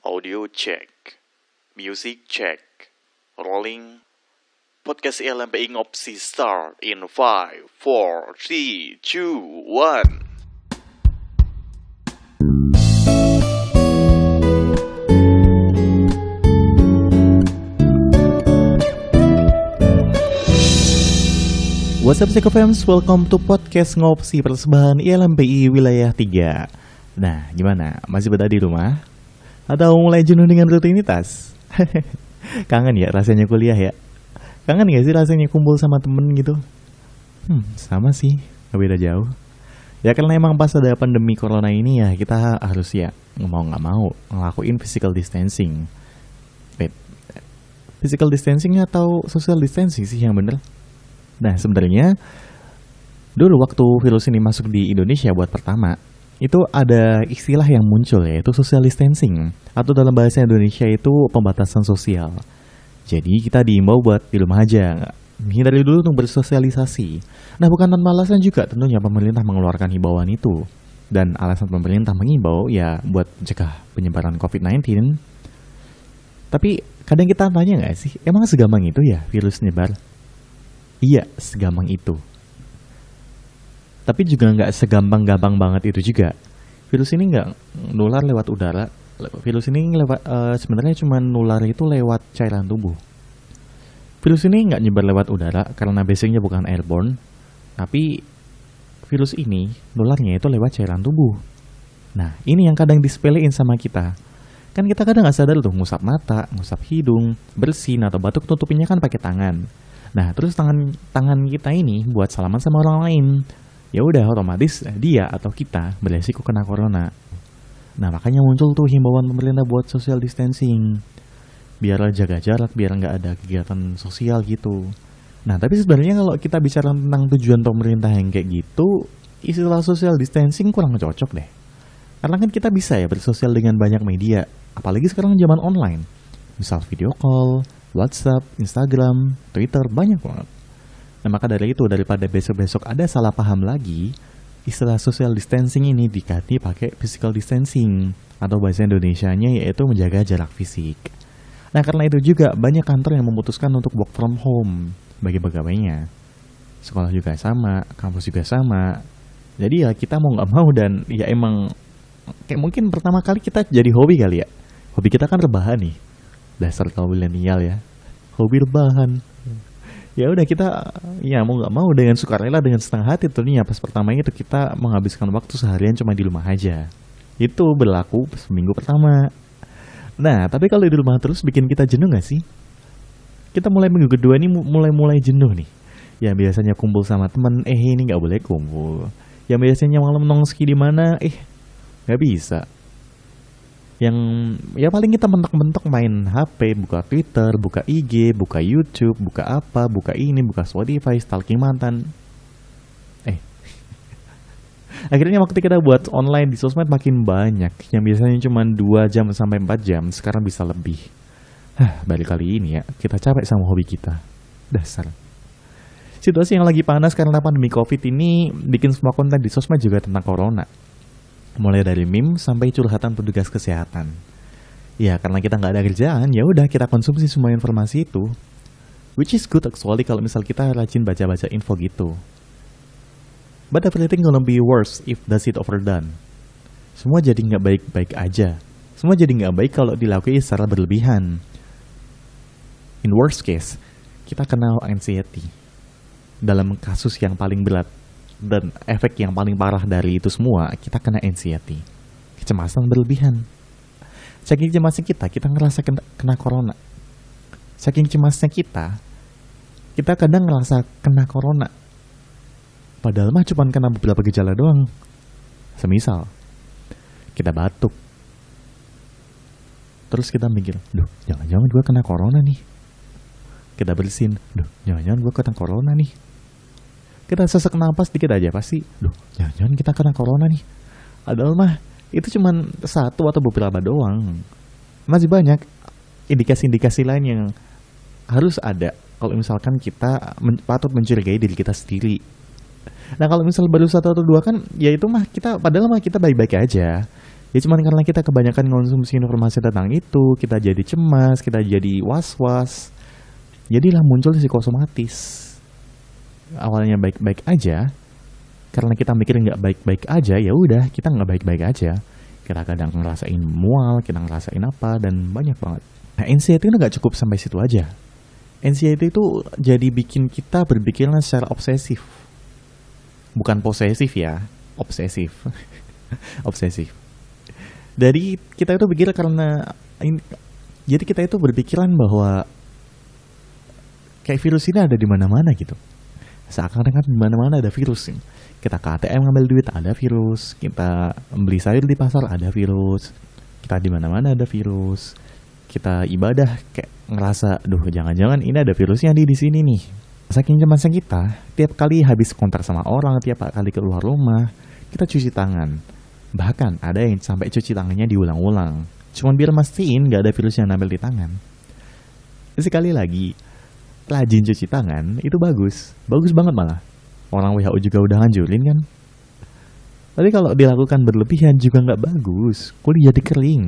Audio check, music check, rolling. Podcast LMPI Ngopsi start in 5, 4, 3, 2, 1. What's up Psycho-Fams, welcome to podcast Ngopsi Persembahan LMPI Wilayah 3. Nah, gimana? Masih betah di rumah? Atau mulai jenuh dengan rutinitas? Kangen ya rasanya kuliah ya? Kangen gak sih rasanya kumpul sama temen gitu? Sama sih, gak beda jauh. Ya karena emang pas ada pandemi corona ini ya kita harus ya mau gak mau ngelakuin physical distancing. Wait, physical distancing atau social distancing sih yang bener? Nah sebenarnya dulu waktu virus ini masuk di Indonesia buat pertama, itu ada istilah yang muncul yaitu social distancing, atau dalam bahasa Indonesia itu pembatasan sosial. Jadi kita diimbau buat di rumah aja, hindari dulu untuk bersosialisasi. Nah bukan tanpa alasan juga tentunya pemerintah mengeluarkan himbauan itu. Dan alasan pemerintah mengimbau ya buat mencegah penyebaran COVID-19. Tapi kadang kita tanya gak sih, emang segampang itu ya virus nyebar? Iya, segampang itu. Tapi juga nggak segampang-gampang banget itu juga. Virus ini nggak nular lewat udara. Virus ini sebenarnya cuma nular itu lewat cairan tubuh. Virus ini nggak nyebar lewat udara karena basicnya bukan airborne. Tapi virus ini nularnya itu lewat cairan tubuh. Nah, ini yang kadang disepelein sama kita. Kan kita kadang nggak sadar tuh ngusap mata, ngusap hidung, bersin atau batuk tutupinnya kan pakai tangan. Nah, terus tangan kita ini buat salaman sama orang lain. Ya udah otomatis dia atau kita beresiko kena corona. Nah makanya muncul tuh himbauan pemerintah buat social distancing, biar jaga jarak, biar nggak ada kegiatan sosial gitu. Nah tapi sebenarnya kalau kita bicara tentang tujuan pemerintah yang kayak gitu, istilah social distancing kurang cocok deh. Karena kan kita bisa ya bersosial dengan banyak media, apalagi sekarang zaman online. Misal video call, WhatsApp, Instagram, Twitter, banyak banget. Nah maka dari itu daripada besok-besok ada salah paham lagi, istilah social distancing ini diganti pakai physical distancing, atau bahasa Indonesianya yaitu menjaga jarak fisik. Nah karena itu juga banyak kantor yang memutuskan untuk work from home bagi pegawainya. Sekolah juga sama, kampus juga sama. Jadi ya kita mau nggak mau dan ya emang kayak mungkin pertama kali kita jadi hobi kali ya. Hobi kita kan rebahan nih. Dasar kaum milenial ya. Hobi rebahan. Ya udah kita ya mau nggak mau dengan sukarela, dengan setengah hati tentunya pas pertamanya itu kita menghabiskan waktu seharian cuma di rumah aja. Itu berlaku seminggu pertama. Nah tapi kalau di rumah terus bikin kita jenuh nggak sih? Kita mulai minggu kedua ini mulai jenuh nih. Ya biasanya kumpul sama temen, ini nggak boleh kumpul. Yang biasanya malam nongski di mana, nggak bisa. Yang ya paling kita mentok-mentok main HP, buka Twitter, buka IG, buka YouTube, buka apa, buka ini, buka Spotify, stalking mantan. Akhirnya waktu kita buat online di sosmed makin banyak. Yang biasanya cuma 2 jam sampai 4 jam, sekarang bisa lebih. Baru kali ini ya, kita capek sama hobi kita. Dasar. Situasi yang lagi panas karena pandemi COVID ini bikin semua konten di sosmed juga tentang corona. Mulai dari meme sampai curhatan petugas kesehatan. Ya karena kita nggak ada kerjaan, ya udah kita konsumsi semua informasi itu. Which is good actually kalau misal kita rajin baca-baca info gitu. But everything gonna be worse if does it overdone. Semua jadi nggak baik-baik aja. Semua jadi nggak baik kalau dilakukan secara berlebihan. In worst case, kita kena anxiety. Dalam kasus yang paling berat dan efek yang paling parah dari itu semua, kita kena anxiety, kecemasan berlebihan. Saking cemasnya kita ngerasa kena corona. Saking cemasnya kita kadang ngerasa kena corona. Padahal mah cuma kena beberapa gejala doang. Semisal kita batuk, terus kita mikir, jangan-jangan gue kena corona nih. Kita bersin, jangan-jangan gue kena corona nih. Kita sesak napas dikit aja pasti, jangan-jangan kita kena corona nih. Padahal mah itu cuma satu atau beberapa doang. Masih banyak indikasi-indikasi lain yang harus ada kalau misalkan kita patut mencurigai diri kita sendiri. Nah kalau misal baru 1 atau 2 kan, ya itu mah kita, padahal mah kita baik-baik aja. Ya cuman karena kita kebanyakan konsumsi informasi tentang itu, kita jadi cemas, kita jadi was-was. Jadilah muncul psikosomatis. Awalnya baik-baik aja, karena kita mikir nggak baik-baik aja, ya udah kita nggak baik-baik aja. Kita kadang ngerasain mual, kita ngerasain apa, dan banyak banget. Nah, anxiety itu nggak cukup sampai situ aja. Anxiety itu jadi bikin kita berpikiran secara obsesif. Bukan posesif ya, obsesif. Obsesif. Dari kita itu pikir karena jadi kita itu berpikiran bahwa kayak virus ini ada di mana-mana gitu. Seakan-akan di mana-mana ada virus. Kita ke ATM ngambil duit ada virus, kita beli sayur di pasar ada virus, kita di mana-mana ada virus. Kita ibadah kayak ngerasa, duh jangan-jangan ini ada virusnya di sini nih. Saking cemasnya kita, tiap kali habis kontak sama orang, tiap kali keluar rumah, kita cuci tangan. Bahkan ada yang sampai cuci tangannya diulang-ulang, cuman biar mastiin gak ada virus yang nempel di tangan. Sekali lagi, rajin cuci tangan itu bagus banget malah. Orang WHO juga udah nganjurin kan. Tapi kalau dilakukan berlebihan juga nggak bagus, kulit jadi kering.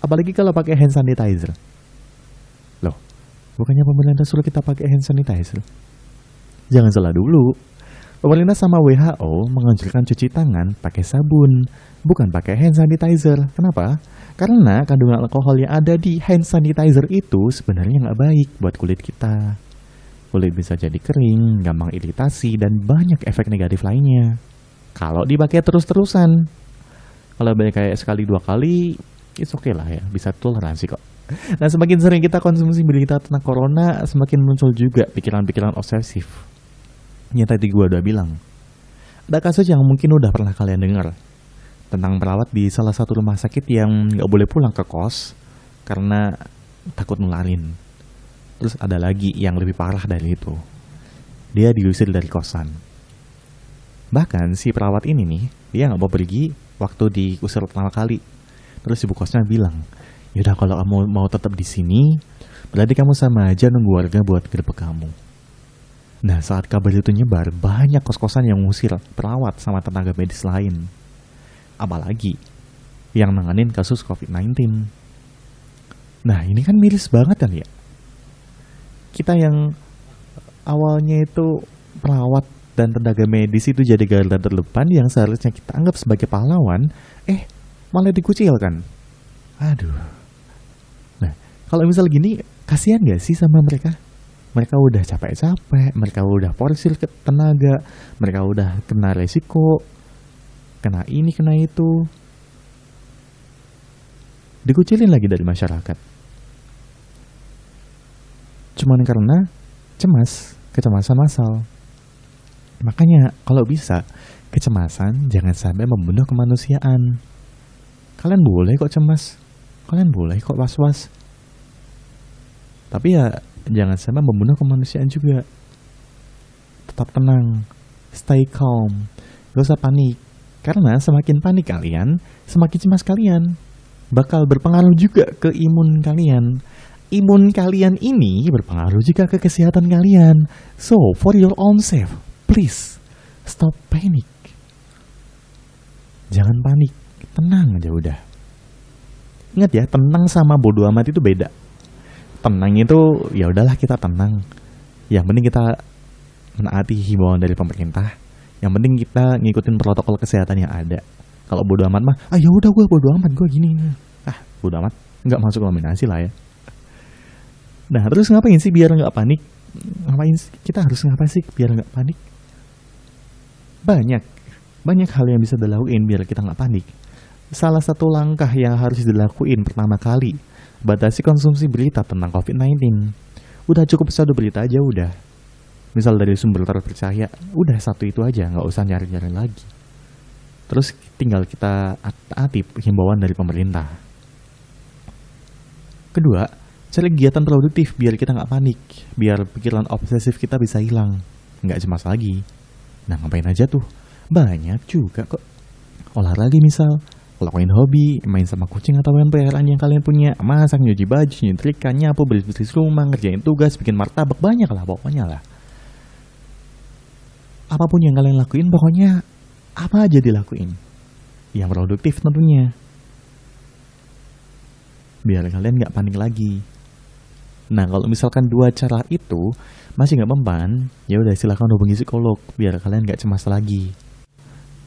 Apalagi kalau pakai hand sanitizer. Loh, bukannya pemerintah suruh kita pakai hand sanitizer? Jangan salah dulu. Pemerintah sama WHO menganjurkan cuci tangan pakai sabun, bukan pakai hand sanitizer. Kenapa? Karena kandungan alkohol yang ada di hand sanitizer itu sebenarnya nggak baik buat kulit kita. Kulit bisa jadi kering, gampang iritasi, dan banyak efek negatif lainnya. Kalau dipakai terus-terusan. Kalau banyak kayak sekali dua kali, it's okay lah ya, bisa toleransi kok. Nah, semakin sering kita konsumsi berita tentang corona, semakin muncul juga pikiran-pikiran obsesif. Yang tadi gue udah bilang. Ada kasus yang mungkin udah pernah kalian dengar. Tentang perawat di salah satu rumah sakit yang gak boleh pulang ke kos karena takut nularin. Terus ada lagi yang lebih parah dari itu. Dia diusir dari kosan. Bahkan si perawat ini nih, dia gak mau pergi waktu diusir pertama kali. Terus ibu kosnya bilang, yaudah kalau kamu mau tetap di sini, berarti kamu sama aja nunggu warga buat gerbek kamu. Nah, saat kabar itu nyebar, banyak kos-kosan yang ngusir perawat sama tenaga medis lain. Apalagi yang nanganin kasus COVID-19. Nah, ini kan miris banget kan ya. Kita yang awalnya itu perawat dan tenaga medis itu jadi garda terdepan yang seharusnya kita anggap sebagai pahlawan, malah dikucilkan. Aduh. Nah, kalau misal gini, kasihan gak sih sama mereka? Mereka udah capek-capek, mereka udah porsir ke tenaga, mereka udah kena resiko, kena ini, kena itu. Dikucilin lagi dari masyarakat. Cuman karena kecemasan massal. Makanya kalau bisa, kecemasan jangan sampai membunuh kemanusiaan. Kalian boleh kok cemas, kalian boleh kok was-was. Tapi ya jangan sampai membunuh kemanusiaan juga. Tetap tenang, stay calm, gak usah panik. Karena semakin panik kalian, semakin cemas kalian. Bakal berpengaruh juga ke imun kalian. Imun kalian ini berpengaruh juga ke kesehatan kalian. So, for your own safe, please, stop panic. Jangan panik, tenang aja udah. Ingat ya, tenang sama bodo amat itu beda. Tenang itu, ya udahlah kita tenang. Yang penting kita menaati himbauan dari pemerintah. Yang penting kita ngikutin protokol kesehatan yang ada. Kalau bodo amat mah, ya udah gue bodo amat, gue gini. Bodo amat, nggak masuk nominasi lah ya. Nah, terus ngapain sih biar nggak panik? Kita harus ngapain sih biar nggak panik? Banyak hal yang bisa dilakuin biar kita nggak panik. Salah satu langkah yang harus dilakuin pertama kali, batasi konsumsi berita tentang COVID-19. Udah cukup satu berita aja udah. Misal dari sumber terpercaya, udah satu itu aja, nggak usah nyari-nyari lagi. Terus tinggal kita taati himbauan dari pemerintah. Kedua, cari kegiatan produktif biar kita nggak panik, biar pikiran obsesif kita bisa hilang, nggak cemas lagi. Nah, ngapain aja tuh? Banyak juga kok. Olahraga misal, lakuin hobi, main sama kucing atau hewan peliharaan yang kalian punya, masak, nyuci baju, nyetrika, nyapu, bersih-bersih rumah, ngerjain tugas, bikin martabak, banyak lah pokoknya lah. Apapun yang kalian lakuin, pokoknya apa aja dilakuin. Yang produktif tentunya. biar kalian nggak panik lagi. Nah, kalau misalkan dua cara itu masih nggak mempan, ya udah silakan hubungi psikolog biar kalian nggak cemas lagi.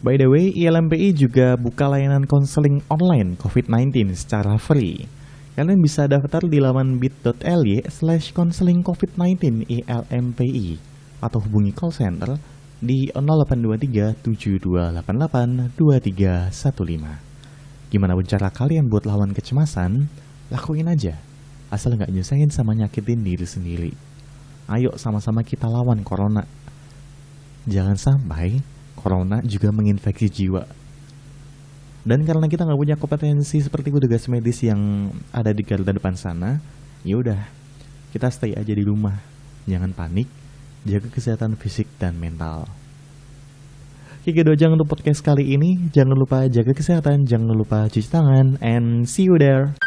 By the way, ILMPI juga buka layanan konseling online COVID-19 secara free. Kalian bisa daftar di laman bit.ly/konseling COVID-19 ILMPI atau hubungi call center di 0823 7288 2315. Gimana pun cara kalian buat lawan kecemasan, lakuin aja. Asal nggak nyusahin sama nyakitin diri sendiri. Ayo sama-sama kita lawan corona. Jangan sampai corona juga menginfeksi jiwa. Dan karena kita nggak punya kompetensi seperti petugas medis yang ada di garda depan sana, ya udah kita stay aja di rumah. Jangan panik, jaga kesehatan fisik dan mental. Oke, jangan untuk podcast kali ini. Jangan lupa jaga kesehatan, jangan lupa cuci tangan, and see you there.